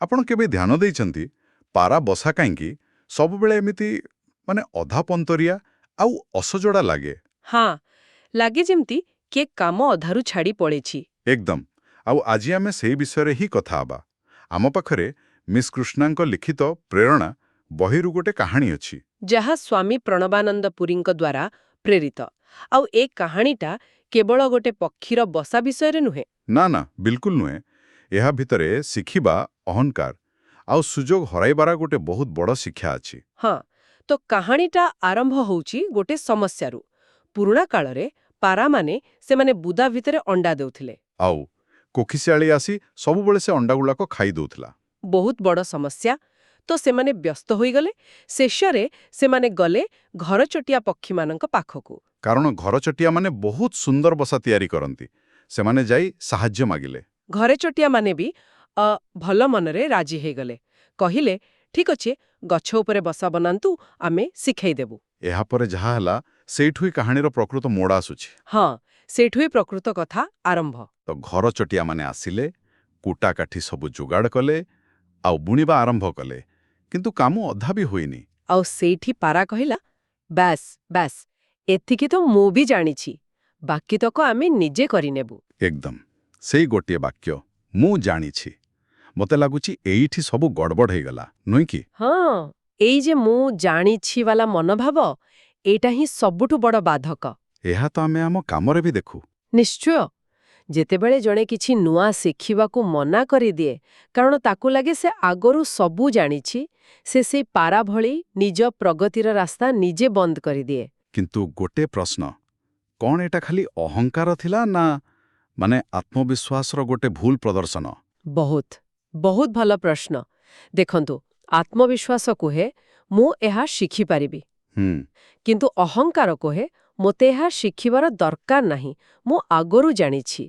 ଆପଣ କେବେ ଧ୍ୟାନ ଦେଇଛନ୍ତି ପାରା ବସା କାହିଁକି ସବୁବେଳେ ଏମିତି ମାନେ ଅଧାପନ୍ତରିଆ ଆଉ ଅସଜଡ଼ା ଲାଗେ? ହଁ, ଲାଗେ ଯେମିତି କିଏ କାମ ଅଧାରୁ ଛାଡ଼ି ପଳେଇଛି। ଏକଦମ। ଆଉ ଆଜି ଆମେ ସେଇ ବିଷୟରେ ହିଁ କଥା ହେବା। ଆମ ପାଖରେ ମିସ୍ କୃଷ୍ଣାଙ୍କ ଲିଖିତ ପ୍ରେରଣା ବହିରୁ ଗୋଟେ କାହାଣୀ ଅଛି। ଯାହା ସ୍ୱାମୀ ପ୍ରଣବାନନ୍ଦ ପୁରୀଙ୍କ ଦ୍ୱାରା ପ୍ରେରିତ। ଆଉ ଏ କାହାଣୀଟା କେବଳ ଗୋଟେ ପକ୍ଷୀର ବସା ବିଷୟରେ ନୁହେଁ। ନା ନା, ବିଲକୁଲ ନୁହେଁ। ଏହା ଭିତରେ ଶିଖିବା, ଅହଙ୍କାର ଆଉ ସୁଯୋଗ ହରାଇବାର ଗୋଟେ ବହୁତ ବଡ଼ ଶିକ୍ଷା ଅଛି। ହଁ, ତ କାହାଣୀଟା ଆରମ୍ଭ ହେଉଛି ଗୋଟେ ସମସ୍ୟାରୁ। ପୁରୁଣା କାଳରେ ପାରାମାନେ ସେମାନେ ବୁଦା ଭିତରେ ଅଣ୍ଡା ଦେଉଥିଲେ। ଆଉ କୋକିଶିଆଳି ଆସି ସବୁବେଳେ ସେ ଅଣ୍ଡାଗୁଡାକ ଖାଇ ଦେଉଥିଲା। ବହୁତ ବଡ଼ ସମସ୍ୟା। ତ ସେମାନେ ବ୍ୟସ୍ତ ହୋଇଗଲେ। ଶେଷରେ ସେମାନେ ଗଲେ ଘରଚଟିଆ ପକ୍ଷୀମାନଙ୍କ ପାଖକୁ। କାରଣ ଘରଚଟିଆମାନେ ବହୁତ ସୁନ୍ଦର ବସା ତିଆରି କରନ୍ତି। ସେମାନେ ଯାଇ ସାହାଯ୍ୟ ମାଗିଲେ। ଘରଚଟିଆମାନେ ବି ଭଲ ମନରେ ରାଜି ହେଇଗଲେ। କହିଲେ, ଠିକ୍ ଅଛି, ଗଛ ଉପରେ ବସା ବନାନ୍ତୁ, ଆମେ ଶିଖେଇଦେବୁ। ଏହାପରେ ଯାହା ହେଲା, ସେଇଠୁ ହିଁ କାହାଣୀର ପ୍ରକୃତ ମୋଡ଼ ଆସୁଛି। ହଁ, ସେଇଠୁ ହିଁ ପ୍ରକୃତ କଥା ଆରମ୍ଭ। ତ ଘରଚଟିଆମାନେ ଆସିଲେ, କୁଟା କାଠି ସବୁ ଯୋଗାଡ଼ କଲେ, ଆଉ ବୁଣିବା ଆରମ୍ଭ କଲେ। କିନ୍ତୁ କାମ ଅଧା ବି ହୋଇନି। ଆଉ ସେଇଠି ପାରା କହିଲା, ବାସ୍ ବାସ୍, ଏତିକି ତ ମୁଁ ବି ଜାଣିଛି, ବାକିତକ ଆମେ ନିଜେ କରିନେବୁ। ଏକଦମ। ସେଇ ଗୋଟିଏ ବାକ୍ୟ, ମୁଁ ଜାଣିଛି। ମୋତେ ଲାଗୁଛି ଏଇଠି ସବୁ ଗଡ଼ବଡ଼ ହେଇଗଲା, ନୁହେଁ କି? ହଁ, ଏଇ ଯେ ମୁଁ ଜାଣିଛି ବାଲା ମନୋଭାବ, ଏଇଟା ହିଁ ସବୁଠୁ ବଡ଼ ବାଧକ। ଏହା ତ ଆମେ ଆମ କାମରେ ବି ଦେଖୁ। ନିଶ୍ଚୟ। ଯେତେବେଳେ ଜଣେ କିଛି ନୂଆ ଶିଖିବାକୁ ମନା କରିଦିଏ, କାରଣ ତାକୁ ଲାଗେ ସେ ଆଗରୁ ସବୁ ଜାଣିଛି, ସେ ସେଇ ପାରା ଭଳି ନିଜ ପ୍ରଗତିର ରାସ୍ତା ନିଜେ ବନ୍ଦ କରିଦିଏ। କିନ୍ତୁ ଗୋଟେ ପ୍ରଶ୍ନ, କ'ଣ ଏଇଟା ଖାଲି ଅହଙ୍କାର ଥିଲା ନା ମାନେ ଆତ୍ମବିଶ୍ୱାସର ଗୋଟେ ଭୁଲ ପ୍ରଦର୍ଶନ? ବହୁତ ବହୁତ ଭଲ ପ୍ରଶ୍ନ। ଦେଖନ୍ତୁ, ଆତ୍ମବିଶ୍ୱାସ କୁହେ, ମୁଁ ଏହା ଶିଖିପାରିବି। ହୁଁ। କିନ୍ତୁ ଅହଙ୍କାର କୁହେ, ମୋତେ ଏହା ଶିଖିବାର ଦରକାର ନାହିଁ, ମୁଁ ଆଗରୁ ଜାଣିଛି।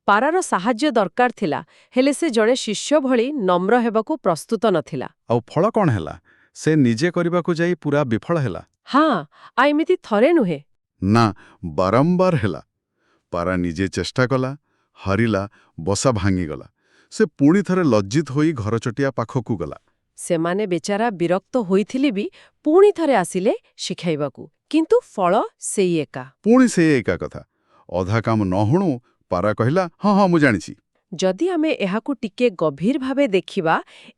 ପାରାର ସାହାଯ୍ୟ ଦରକାର ଥିଲା, ହେଲେ ସେ ଜଣେ ଶିଷ୍ୟ ଭଳି ନମ୍ର ହେବାକୁ ପ୍ରସ୍ତୁତ ନଥିଲା। ଆଉ ଫଳ କ'ଣ ହେଲା? ସେ ନିଜେ କରିବାକୁ ଯାଇ ପୁରା ବିଫଳ ହେଲା। ହଁ, ଏମିତି ଥରେ ନୁହେଁ। ନା, ବାରମ୍ବାର ହେଲା। ପାରା ନିଜେ ଚେଷ୍ଟା କଲା, ହାରିଲା, ବସା ଭାଙ୍ଗିଗଲା। ସେ ପୁଣି ଥରେ ଲଜ୍ଜିତ ହୋଇ ଘରଚଟିଆ ପାଖକୁ ଗଲା। ସେମାନେ ବେଚାରା ବିରକ୍ତ ହୋଇଥିଲେ ବି ପୁଣି ଥରେ ଆସିଲେ ଶିଖାଇବାକୁ। କିନ୍ତୁ ଫଳ ସେଇ ଏକା। ପୁଣି ସେ ଏକା କଥା। ଅଧା କାମ ନ ହୁଣୁ ପାରା କହିଲା, ହଁ ହଁ, ମୁଁ ଜାଣିଛି। ଯଦି ଆମେ ଏହାକୁ ଟିକେ ଗଭୀର ଭାବେ ଦେଖିବା,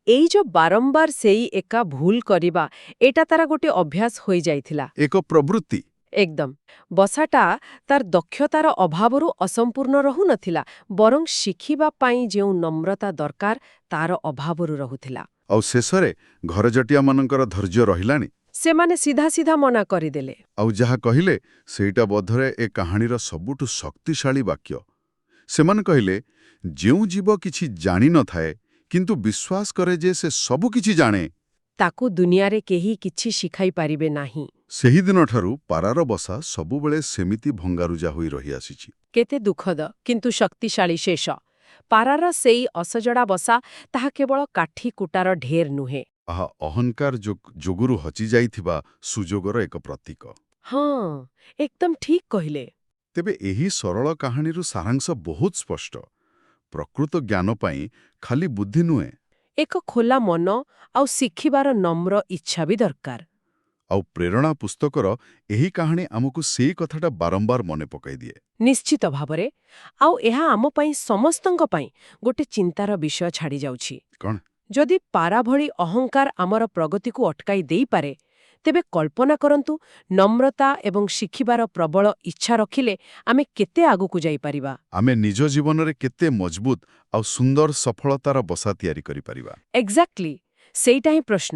ଏଇ ଯୋଉ ବାରମ୍ବାର ସେଇ ଏକା ଭୁଲ କରିବା, ଏଇଟା ତାର ଗୋଟେ ଅଭ୍ୟାସ ହୋଇଯାଇଥିଲା। ଏକ ପ୍ରବୃତ୍ତି। ଏକଦମ। ବସାଟା ତାର ଦକ୍ଷତାର ଅଭାବରୁ ଅସମ୍ପୂର୍ଣ୍ଣ ରହୁନଥିଲା, ବରଂ ଶିଖିବା ପାଇଁ ଯେଉଁ ନମ୍ରତା ଦରକାର ତାର ଅଭାବରୁ ରହୁଥିଲା। ଆଉ ଶେଷରେ ଘରଚଟିଆମାନଙ୍କର ଧୈର୍ଯ୍ୟ ରହିଲାନି। ସେମାନେ ସିଧା ସିଧା ମନା କରିଦେଲେ। ଆଉ ଯାହା କହିଲେ, ସେଇଟା ବୋଧରେ ଏ କାହାଣୀର ସବୁଠୁ ଶକ୍ତିଶାଳୀ ବାକ୍ୟ। ସେମାନେ କହିଲେ, ଯେଉଁ ଜୀବ କିଛି ଜାଣିନଥାଏ କିନ୍ତୁ ବିଶ୍ୱାସ କରେ ଯେ ସେ ସବୁ କିଛି ଜାଣେ, ତାକୁ ଦୁନିଆରେ କେହି କିଛି ଶିଖାଇ ପାରିବେ ନାହିଁ। ସେହିଦିନଠାରୁ ପାରାର ବସା ସବୁବେଳେ ସେମିତି ଭଙ୍ଗାରୁଜା ହୋଇ ରହିଆସିଛି। କେତେ ଦୁଃଖଦ କିନ୍ତୁ ଶକ୍ତିଶାଳୀ ଶେଷ। ପାରାର ସେଇ ଅସଜଡ଼ା ବସା, ତାହା କେବଳ କାଠି କୁଟାର ଢେର ନୁହେଁ। ଆହା ଅହଙ୍କାର ଯୋଗୁରୁ ହଜିଯାଇଥିବା ସୁଯୋଗର ଏକ ପ୍ରତୀକ। ହଁ, ଏକଦମ ଠିକ୍ କହିଲେ। ତେବେ ଏହି ସରଳ କାହାଣୀରୁ ସାରାଂଶ ବହୁତ ସ୍ପଷ୍ଟ। ପ୍ରକୃତ ଜ୍ଞାନ ପାଇଁ ଖାଲି ବୁଦ୍ଧି ନୁହେଁ, ଏକ ଖୋଲା ମନ ଆଉ ଶିଖିବାର ନମ୍ର ଇଚ୍ଛା ବି ଦରକାର। ଆଉ ପ୍ରେରଣା ପୁସ୍ତକର ଏହି କାହାଣୀ ଆମକୁ ସେଇ କଥାଟା ବାରମ୍ବାର ମନେ ପକାଇଦିଏ। ନିଶ୍ଚିତ ଭାବରେ। ଆଉ ଏହା ଆମ ପାଇଁ ସମସ୍ତଙ୍କ ପାଇଁ ଗୋଟେ ଚିନ୍ତାର ବିଷୟ ଛାଡ଼ି ଯାଉଛି। କ'ଣ? ଯଦି ପାରା ଭଳି ଅହଙ୍କାର ଆମର ପ୍ରଗତିକୁ ଅଟକାଇ ଦେଇପାରେ, ତେବେ କଳ୍ପନା କରନ୍ତୁ, ନମ୍ରତା ଏବଂ ଶିଖିବାର ପ୍ରବଳ ଇଚ୍ଛା ରଖିଲେ ଆମେ କେତେ ଆଗକୁ ଯାଇପାରିବା। ଆମେ ନିଜ ଜୀବନରେ କେତେ ମଜବୁତ ଆଉ ସୁନ୍ଦର ସଫଳତାର ବସା ତିଆରି କରିପାରିବା। ଏକ୍ଜାକ୍ଟଲି, ସେଇଟା ହିଁ ପ୍ରଶ୍ନ।